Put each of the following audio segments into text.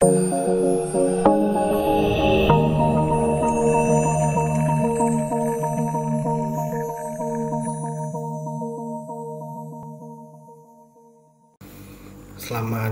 Selamat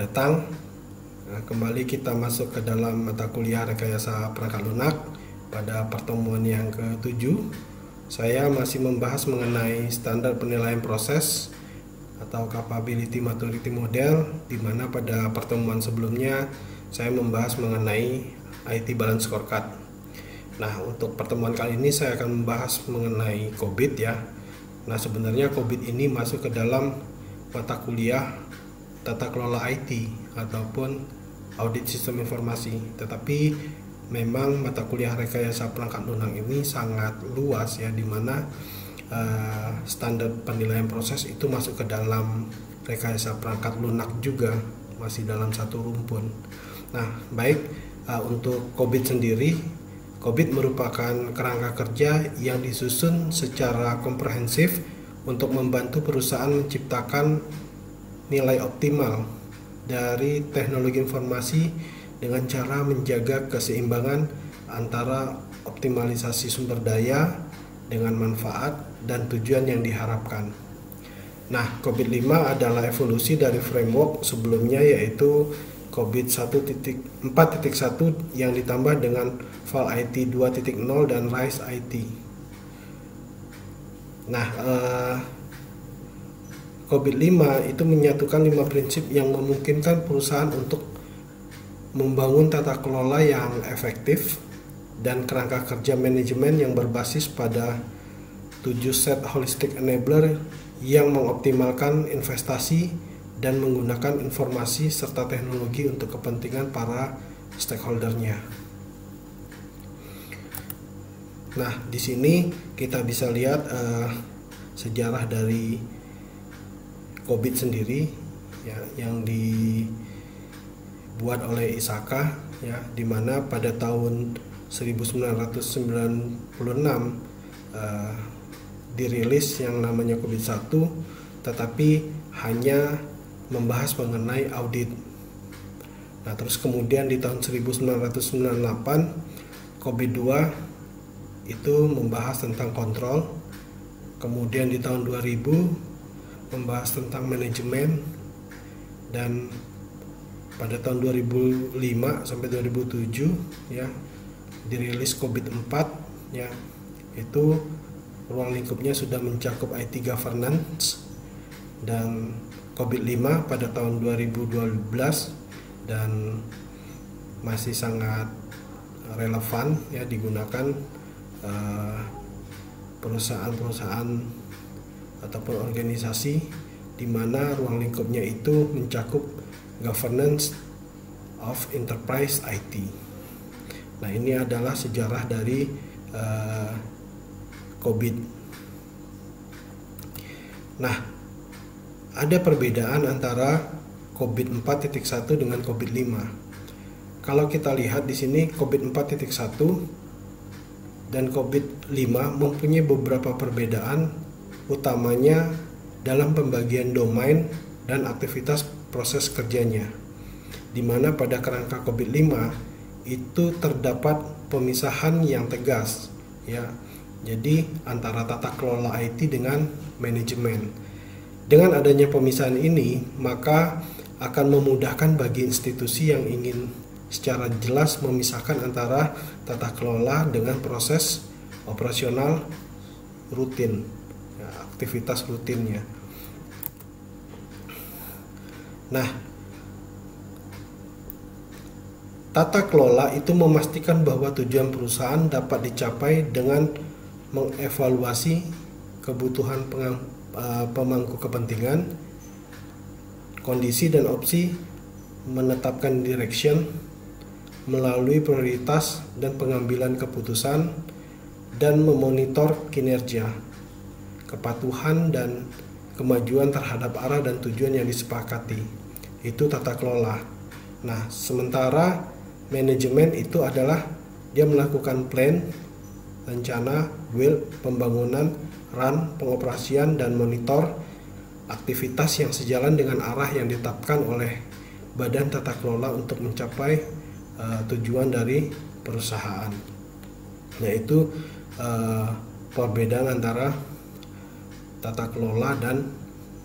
datang. Kembali kita masuk ke dalam mata kuliah rekayasa perangkat lunak. Pada pertemuan yang ke-7, saya masih membahas mengenai standar penilaian proses atau capability maturity model, di mana pada pertemuan sebelumnya saya membahas mengenai IT balance scorecard. Nah, untuk pertemuan kali ini saya akan membahas mengenai COBIT ya. Nah, sebenarnya COBIT ini masuk ke dalam mata kuliah tata kelola IT ataupun audit sistem informasi, tetapi memang mata kuliah rekayasa perangkat lunak ini sangat luas ya, dimana standar penilaian proses itu masuk ke dalam rekayasa perangkat lunak juga, masih dalam satu rumpun. Nah, baik, untuk COBIT sendiri, COBIT merupakan kerangka kerja yang disusun secara komprehensif untuk membantu perusahaan menciptakan nilai optimal dari teknologi informasi dengan cara menjaga keseimbangan antara optimalisasi sumber daya dengan manfaat dan tujuan yang diharapkan. Nah, COBIT 5 adalah evolusi dari framework sebelumnya, yaitu COBIT 1.4.1 yang ditambah dengan VAL IT 2.0 dan RISE IT. Nah, COBIT 5 itu menyatukan 5 prinsip yang memungkinkan perusahaan untuk membangun tata kelola yang efektif dan kerangka kerja manajemen yang berbasis pada 7 set holistic enabler yang mengoptimalkan investasi dan menggunakan informasi serta teknologi untuk kepentingan para stakeholdernya. Nah, di sini kita bisa lihat sejarah dari COBIT sendiri ya, yang dibuat oleh Isaka ya, dimana pada tahun 1996 dirilis yang namanya COBIT 1, tetapi hanya membahas mengenai audit. Nah, terus kemudian di tahun 1998 COBIT 2 itu membahas tentang kontrol. Kemudian di tahun 2000 membahas tentang manajemen, dan pada tahun 2005 sampai 2007 ya dirilis COBIT 4 ya, itu ruang lingkupnya sudah mencakup IT governance, dan COBIT 5 pada tahun 2012 dan masih sangat relevan ya, digunakan perusahaan-perusahaan ataupun organisasi di mana ruang lingkupnya itu mencakup governance of enterprise IT. Nah, ini adalah sejarah dari COBIT. Nah, ada perbedaan antara COBIT 4.1 dengan COBIT 5. Kalau kita lihat di sini, COBIT 4.1 dan COBIT 5 mempunyai beberapa perbedaan, utamanya dalam pembagian domain dan aktivitas proses kerjanya, di mana pada kerangka COBIT 5 itu terdapat pemisahan yang tegas ya, jadi antara tata kelola IT dengan manajemen. Dengan adanya pemisahan ini, maka akan memudahkan bagi institusi yang ingin secara jelas memisahkan antara tata kelola dengan proses operasional rutin, aktivitas rutinnya. Nah, tata kelola itu memastikan bahwa tujuan perusahaan dapat dicapai dengan mengevaluasi kebutuhan pemangku kepentingan, kondisi dan opsi, menetapkan direction melalui prioritas dan pengambilan keputusan, dan memonitor kinerja, kepatuhan dan kemajuan terhadap arah dan tujuan yang disepakati. Itu tata kelola. Nah, sementara manajemen itu adalah dia melakukan plan, rencana, build, pembangunan, run, pengoperasian, dan monitor aktivitas yang sejalan dengan arah yang ditetapkan oleh badan tata kelola untuk mencapai tujuan dari perusahaan, yaitu perbedaan antara tata kelola dan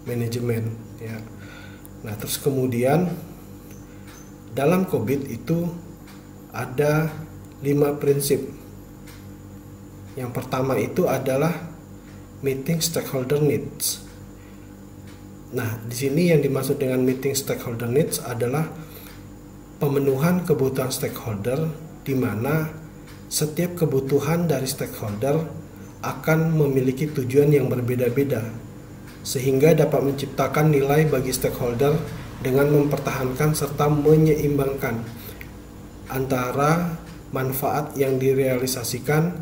manajemen ya. Nah, terus kemudian dalam COVID itu ada 5 prinsip. Yang pertama itu adalah meeting stakeholder needs. Nah, di sini yang dimaksud dengan meeting stakeholder needs adalah pemenuhan kebutuhan stakeholder, di mana setiap kebutuhan dari stakeholder akan memiliki tujuan yang berbeda-beda, sehingga dapat menciptakan nilai bagi stakeholder dengan mempertahankan serta menyeimbangkan antara manfaat yang direalisasikan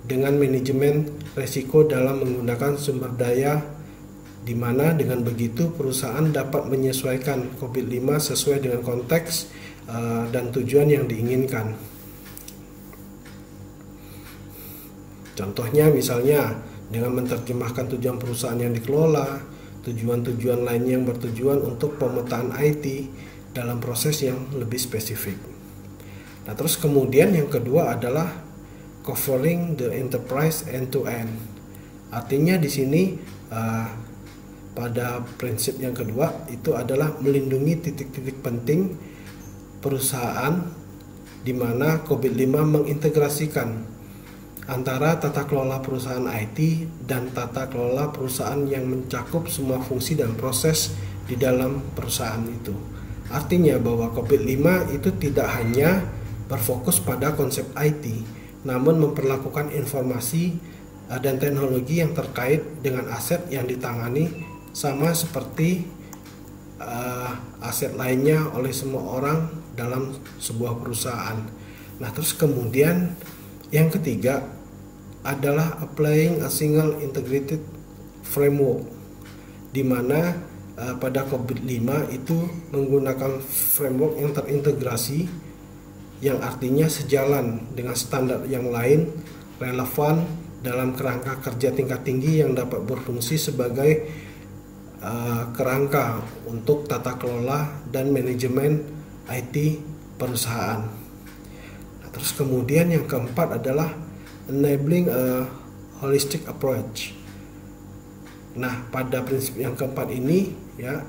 dengan manajemen risiko dalam menggunakan sumber daya, di mana dengan begitu perusahaan dapat menyesuaikan COVID-5 sesuai dengan konteks dan tujuan yang diinginkan. Contohnya misalnya dengan menerjemahkan tujuan perusahaan yang dikelola, tujuan-tujuan lainnya yang bertujuan untuk pemetaan IT dalam proses yang lebih spesifik. Nah, terus kemudian yang kedua adalah covering the enterprise end-to-end. Artinya di sini pada prinsip yang kedua itu adalah melindungi titik-titik penting perusahaan, di mana COVID-5 mengintegrasikan antara tata kelola perusahaan IT dan tata kelola perusahaan yang mencakup semua fungsi dan proses di dalam perusahaan itu. Artinya bahwa COVID-5 itu tidak hanya berfokus pada konsep IT, namun memperlakukan informasi dan teknologi yang terkait dengan aset yang ditangani sama seperti aset lainnya oleh semua orang dalam sebuah perusahaan. Nah, terus kemudian yang ketiga adalah applying a single integrated framework, di mana pada COVID-5 itu menggunakan framework yang terintegrasi, yang artinya sejalan dengan standar yang lain relevan dalam kerangka kerja tingkat tinggi yang dapat berfungsi sebagai kerangka untuk tata kelola dan manajemen IT perusahaan. Nah, terus kemudian yang keempat adalah enabling a holistic approach. Nah, pada prinsip yang keempat ini ya,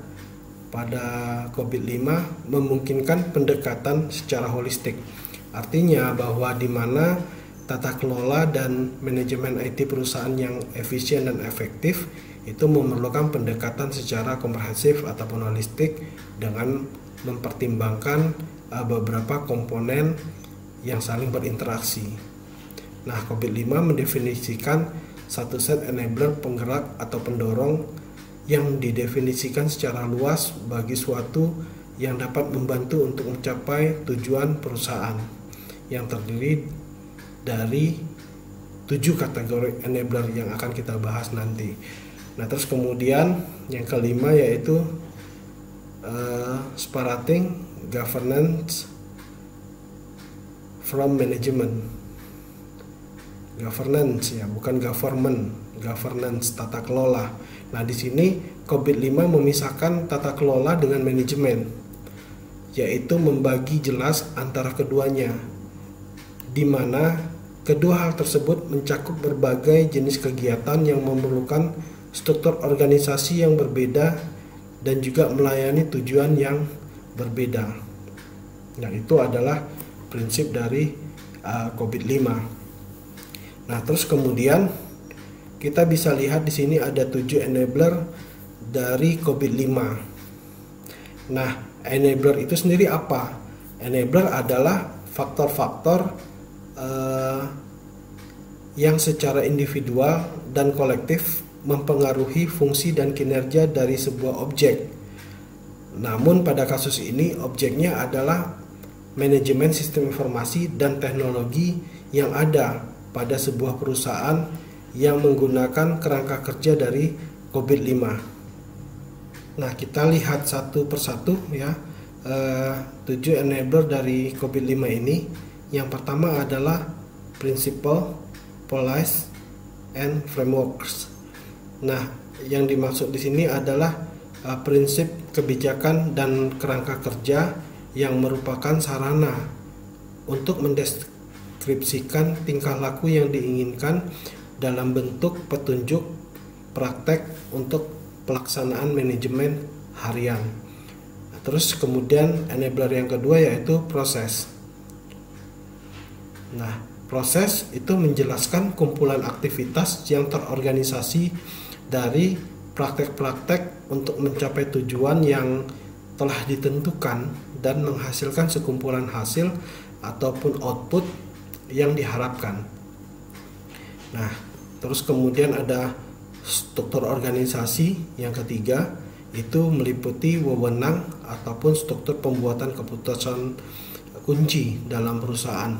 pada COVID-5 memungkinkan pendekatan secara holistik. Artinya bahwa di mana tata kelola dan manajemen IT perusahaan yang efisien dan efektif itu memerlukan pendekatan secara komprehensif ataupun holistik dengan mempertimbangkan beberapa komponen yang saling berinteraksi. Nah, COVID-5 mendefinisikan satu set enabler penggerak atau pendorong yang didefinisikan secara luas bagi suatu yang dapat membantu untuk mencapai tujuan perusahaan, yang terdiri dari 7 kategori enabler yang akan kita bahas nanti. Nah, terus kemudian yang kelima yaitu separating governance from management. Governance ya, bukan government, governance, tata kelola. Nah, di sini COVID-5 memisahkan tata kelola dengan manajemen, yaitu membagi jelas antara keduanya, di mana kedua hal tersebut mencakup berbagai jenis kegiatan yang memerlukan struktur organisasi yang berbeda dan juga melayani tujuan yang berbeda. Nah, itu adalah prinsip dari COVID-5. Nah, terus kemudian kita bisa lihat di sini ada 7 enabler dari COVID-5. Nah, enabler itu sendiri apa? Enabler adalah faktor-faktor yang secara individual dan kolektif mempengaruhi fungsi dan kinerja dari sebuah objek. Namun pada kasus ini objeknya adalah manajemen sistem informasi dan teknologi yang ada pada sebuah perusahaan yang menggunakan kerangka kerja dari COVID-5. Nah, kita lihat satu persatu ya, 7 enabler dari COVID-5 ini. Yang pertama adalah principle, policy, and frameworks. Nah, yang dimaksud di sini adalah prinsip kebijakan dan kerangka kerja yang merupakan sarana untuk mendeskripsikan tingkah laku yang diinginkan dalam bentuk petunjuk praktek untuk pelaksanaan manajemen harian. Terus kemudian enabler yang kedua yaitu proses. Nah, proses itu menjelaskan kumpulan aktivitas yang terorganisasi dari praktek-praktek untuk mencapai tujuan yang telah ditentukan dan menghasilkan sekumpulan hasil ataupun output yang diharapkan. Nah, terus kemudian ada struktur organisasi yang ketiga, itu meliputi wewenang ataupun struktur pembuatan keputusan kunci dalam perusahaan.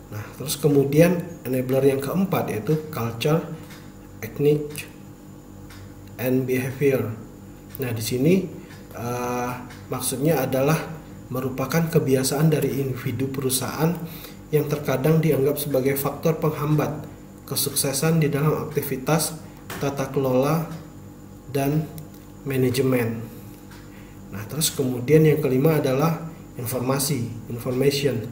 Nah, terus kemudian enabler yang keempat yaitu culture, ethnic, and behavior. Nah, di sini maksudnya adalah merupakan kebiasaan dari individu perusahaan yang terkadang dianggap sebagai faktor penghambat kesuksesan di dalam aktivitas tata kelola dan manajemen. Nah, terus kemudian yang kelima adalah information.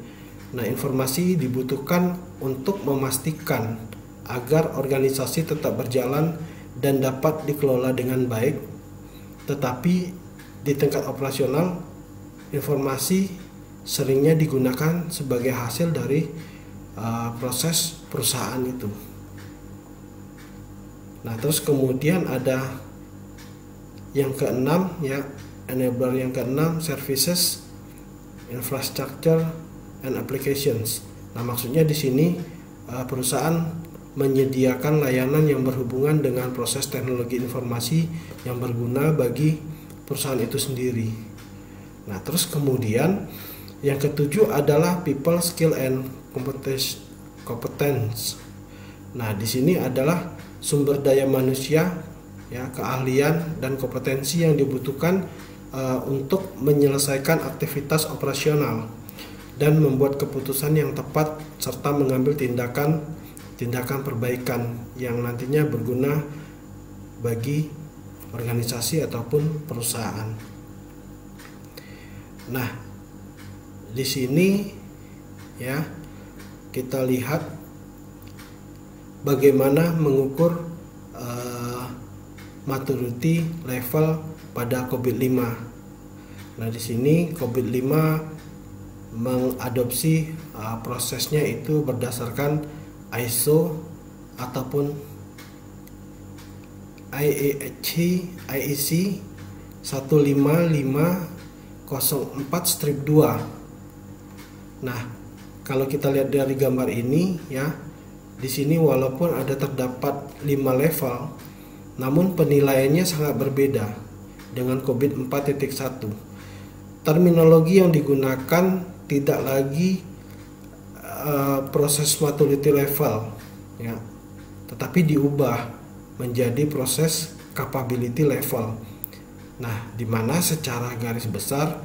Nah, informasi dibutuhkan untuk memastikan agar organisasi tetap berjalan dan dapat dikelola dengan baik, tetapi di tingkat operasional informasi seringnya digunakan sebagai hasil dari proses perusahaan itu. Nah, terus kemudian ada yang keenam ya, enabler yang keenam, services, infrastructure, and applications. Nah, maksudnya di sini perusahaan menyediakan layanan yang berhubungan dengan proses teknologi informasi yang berguna bagi perusahaan itu sendiri. Nah, terus kemudian yang ketujuh adalah people, skill, and competence. Nah, di sini adalah sumber daya manusia, ya, keahlian dan kompetensi yang dibutuhkan untuk menyelesaikan aktivitas operasional dan membuat keputusan yang tepat serta mengambil tindakan perbaikan yang nantinya berguna bagi organisasi ataupun perusahaan. Nah, di sini ya kita lihat bagaimana mengukur maturity level pada COVID-5. Nah, di sini COVID-5 mengadopsi prosesnya itu berdasarkan ISO ataupun IEC 15504-2. Nah, kalau kita lihat dari gambar ini ya, di sini walaupun ada terdapat 5 level, namun penilaiannya sangat berbeda dengan COVID 4.1. Terminologi yang digunakan tidak lagi proses maturity level ya, tetapi diubah menjadi proses capability level. Nah, di mana secara garis besar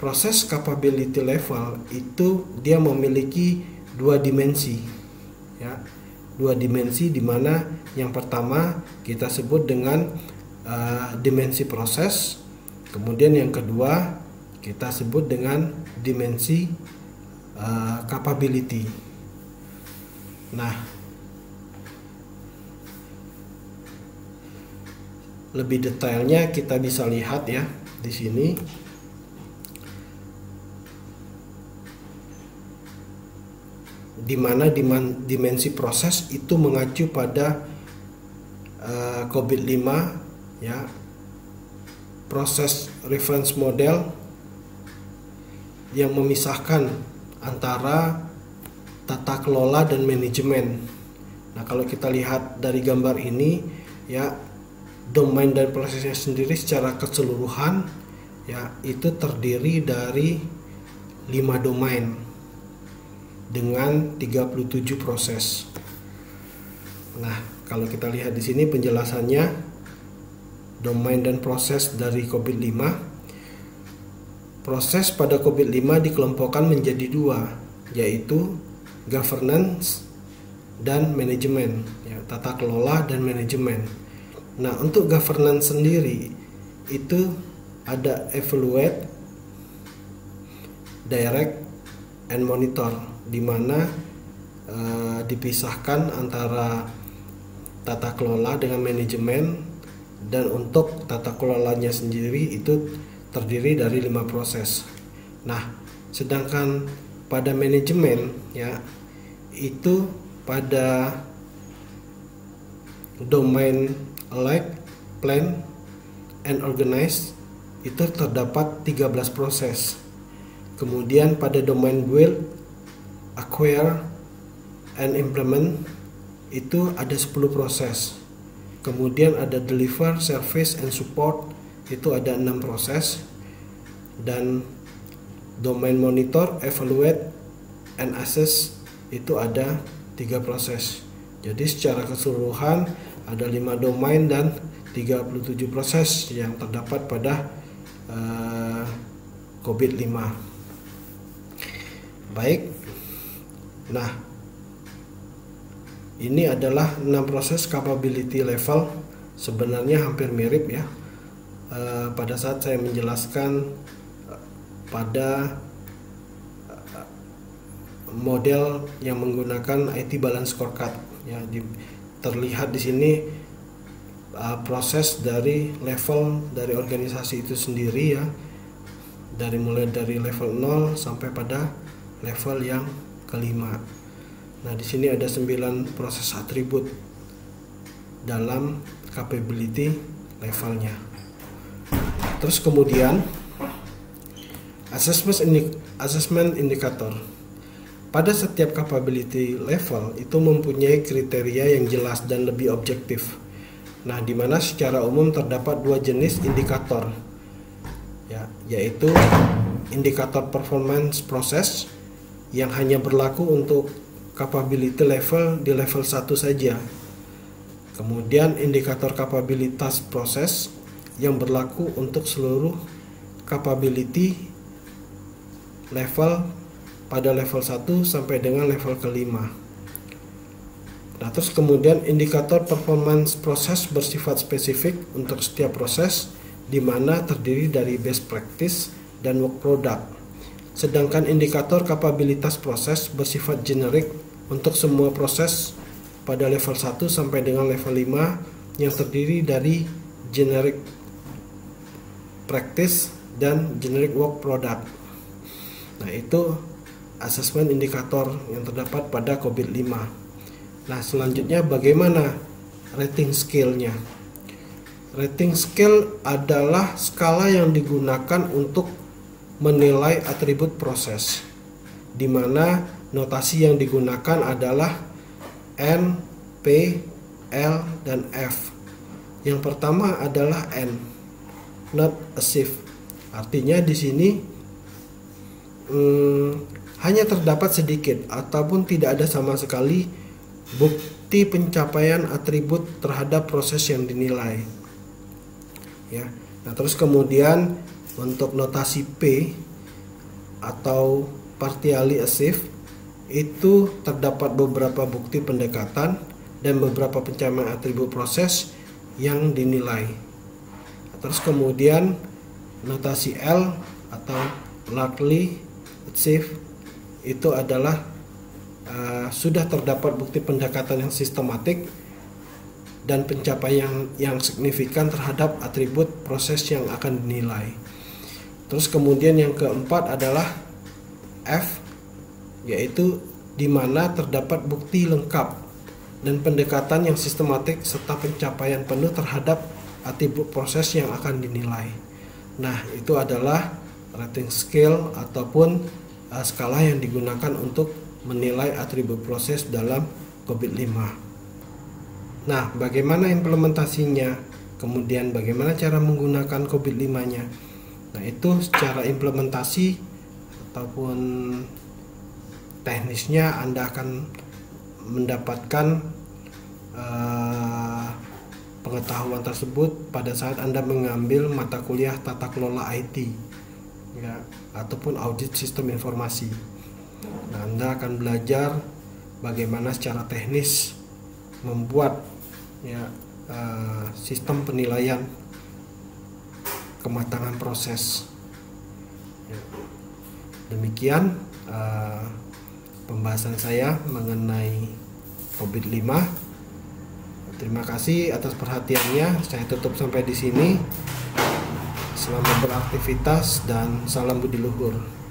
proses capability level itu dia memiliki dua dimensi ya, dua dimensi, di mana yang pertama kita sebut dengan dimensi proses, kemudian yang kedua kita sebut dengan dimensi capability. Nah, lebih detailnya kita bisa lihat ya di sini. Di mana dimensi proses itu mengacu pada COVID-5 ya, proses reference model yang memisahkan antara tata kelola dan manajemen. Nah, kalau kita lihat dari gambar ini ya, domain dan prosesnya sendiri secara keseluruhan ya itu terdiri dari 5 domain dengan 37 proses. Nah, kalau kita lihat di sini penjelasannya, domain dan proses dari COVID-5. Proses pada COVID-5 dikelompokkan menjadi 2, yaitu governance dan manajemen, ya, tata kelola dan manajemen. Nah, untuk governance sendiri itu ada evaluate, direct, and monitor, di mana dipisahkan antara tata kelola dengan manajemen, dan untuk tata kelolanya sendiri itu terdiri dari 5 proses. Nah, sedangkan pada manajemen ya, itu pada domain elect, plan, and organize itu terdapat 13 proses. Kemudian pada domain build, acquire, and implement itu ada 10 proses. Kemudian ada deliver, service, and support itu ada 6 proses. Dan domain monitor, evaluate, and assess itu ada 3 proses. Jadi secara keseluruhan ada 5 domain dan 37 proses yang terdapat pada COVID 5. Baik. Nah, ini adalah 6 proses capability level. Sebenarnya hampir mirip ya. Pada saat saya menjelaskan pada model yang menggunakan IT balance scorecard ya, terlihat di sini proses dari level dari organisasi itu sendiri ya, mulai dari level 0 sampai pada level yang kelima. Nah, di sini ada 9 proses atribut dalam capability levelnya. Terus kemudian assessment indicator. Pada setiap capability level itu mempunyai kriteria yang jelas dan lebih objektif. Nah, di mana secara umum terdapat 2 jenis indikator, ya, yaitu indikator performance proses yang hanya berlaku untuk capability level di level 1 saja. Kemudian indikator kapabilitas proses yang berlaku untuk seluruh capability level pada level 1 sampai dengan level kelima. Nah, terus kemudian indikator performance proses bersifat spesifik untuk setiap proses, di mana terdiri dari best practice dan work product. Sedangkan indikator kapabilitas proses bersifat generik untuk semua proses pada level 1 sampai dengan level 5 yang terdiri dari generic practice dan generic work product. Nah, itu assessment indikator yang terdapat pada COVID 5. Nah, selanjutnya bagaimana rating scale-nya? Rating scale adalah skala yang digunakan untuk menilai atribut proses, di mana notasi yang digunakan adalah N, P, L, dan F. Yang pertama adalah N, not achieved. Artinya di sini hanya terdapat sedikit ataupun tidak ada sama sekali bukti pencapaian atribut terhadap proses yang dinilai. Ya. Nah, terus kemudian untuk notasi P atau partially achieved itu terdapat beberapa bukti pendekatan dan beberapa pencapaian atribut proses yang dinilai. Terus kemudian notasi L atau largely achieved itu adalah sudah terdapat bukti pendekatan yang sistematik dan pencapaian yang signifikan terhadap atribut proses yang akan dinilai. Terus kemudian yang keempat adalah F, yaitu di mana terdapat bukti lengkap dan pendekatan yang sistematik serta pencapaian penuh terhadap atribut proses yang akan dinilai. Nah, itu adalah rating scale ataupun skala yang digunakan untuk menilai atribut proses dalam COVID 5. Nah, bagaimana implementasinya? Kemudian bagaimana cara menggunakan COVID 5-nya? Nah, itu secara implementasi ataupun teknisnya Anda akan mendapatkan pengetahuan tersebut pada saat Anda mengambil mata kuliah tata kelola IT ya, ataupun audit sistem informasi. Nah, Anda akan belajar bagaimana secara teknis membuat ya sistem penilaian kematangan proses. Demikian pembahasan saya mengenai COVID-5. Terima kasih atas perhatiannya. Saya tutup sampai di sini. Selamat beraktivitas dan salam budi luhur.